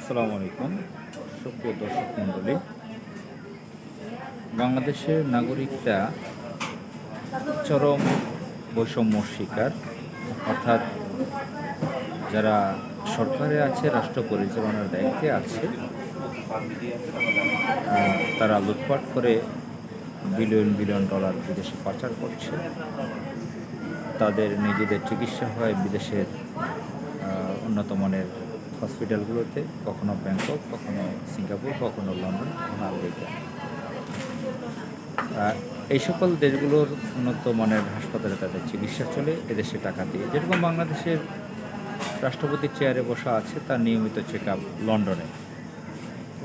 আসসালামু আলাইকুম সুপ্রিয় দর্শক মণ্ডলী। বাংলাদেশের নাগরিকরা চরম বৈষম্য শিকার, অর্থাৎ যারা সরকারে আছে, রাষ্ট্র পরিচালনার দায়িত্বে আছে, তারা লুটপাট করে বিলিয়ন বিলিয়ন ডলার বিদেশে পাচার করছে। তাদের নিজেদের চিকিৎসা হয় বিদেশের উন্নত মানের হসপিটালগুলোতে, কখনো ব্যাংকক, কখনো সিঙ্গাপুর, কখনো লন্ডন, কখনো আমেরিকা। এই সকল দেশগুলোর উন্নত মানের হাসপাতালে তাদের চিকিৎসা চলে এদেশে টাকা দিয়ে। যেরকম বাংলাদেশের রাষ্ট্রপতির চেয়ারে বসা আছে, তার নিয়মিত চেক আপ লন্ডনে,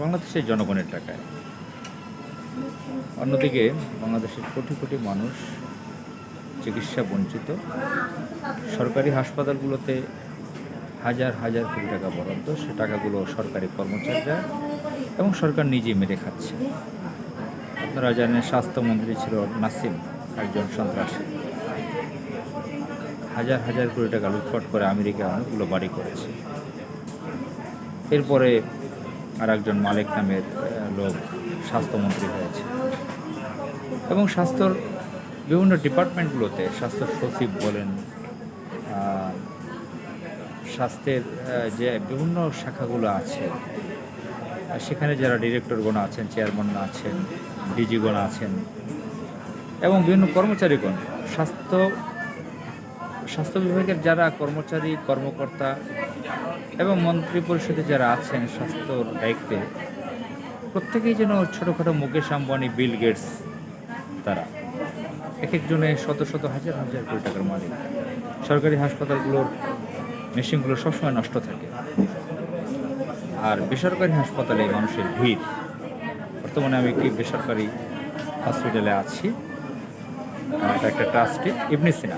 বাংলাদেশের জনগণের টাকায়। অন্যদিকে বাংলাদেশের কোটি কোটি মানুষ চিকিৎসা বঞ্চিত। সরকারি হাসপাতালগুলোতে হাজার হাজার কোটি টাকা বরাদ্দ, সে টাকাগুলো সরকারি কর্মচারীরা এবং সরকার নিজেই মেরে খাচ্ছে। আপনারা জানেন, স্বাস্থ্যমন্ত্রী ছিল নাসিম, একজন সন্ত্রাসী। হাজার হাজার কোটি টাকা লুটপাট করে আমেরিকা অনেকগুলো বাড়ি করেছে। এরপরে আর একজন মালিক নামের লোক স্বাস্থ্যমন্ত্রী হয়েছে এবং স্বাস্থ্যর বিভিন্ন ডিপার্টমেন্টগুলোতে, স্বাস্থ্য সচিব বলেন, স্বাস্থ্যের যে বিভিন্ন শাখাগুলো আছে সেখানে যারা ডিরেক্টরগণ আছেন, চেয়ারম্যান আছেন, ডিজিগণ আছেন এবং বিভিন্ন কর্মচারীগণ, স্বাস্থ্য বিভাগের যারা কর্মচারী, কর্মকর্তা এবং মন্ত্রী পরিষদে যারা আছেন স্বাস্থ্যর দায়িত্বে, প্রত্যেকেই যেন ছোটোখাটো মুকেশ আম্বানি, বিল গেটস। তারা এক একজনে শত শত হাজার হাজার কোটি টাকার মালিক। সরকারি হাসপাতালগুলোর মেশিনগুলো সবসময় নষ্ট থাকে, আর বেসরকারি হাসপাতালে মানুষের ভিড়। বর্তমানে আমি একটি বেসরকারি হসপিটালে আছি, এটা একটা ট্রাস্টে, ইবনে সিনা।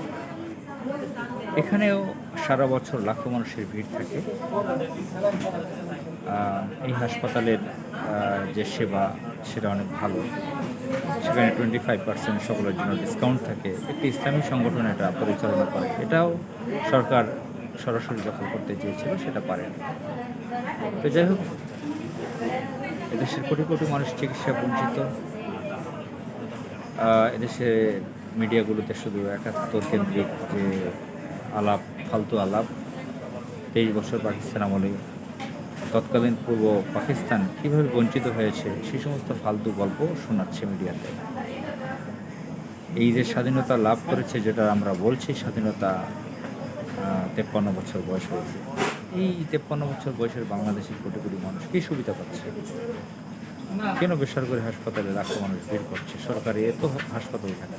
এখানেও সারা বছর লাখো মানুষের ভিড় থাকে। এই হাসপাতালের যে সেবা সেটা অনেক ভালো। সেখানে 25% সকলের জন্য ডিসকাউন্ট থাকে। একটি ইসলামী সংগঠন এটা পরিচালনা করে। এটাও সরকার সরাসরি দখল করতে চেয়েছিল, সেটা পারেনি। তো যাই হোক, এদেশের কোটি কোটি মানুষ চিকিৎসা বঞ্চিত। এদেশে মিডিয়াগুলোতে শুধু 71 কেন্দ্রিক যে আলাপ, ফালতু আলাপ, 23 বছর পাকিস্তান আমলে তৎকালীন পূর্ব পাকিস্তান কীভাবে বঞ্চিত হয়েছে সেই সমস্ত ফালতু গল্প শোনাচ্ছে মিডিয়াতে। এই যে স্বাধীনতা লাভ করেছে, যেটা আমরা বলছি স্বাধীনতা, 53 বছর বয়স হয়েছে। এই 53 বছর বয়সের বাংলাদেশের কোটি কোটি মানুষ কী সুবিধা পাচ্ছে? কেন বেসরকারি হাসপাতালে লাখো মানুষ ভিড় করছে? সরকারি এত হাসপাতাল থাকে,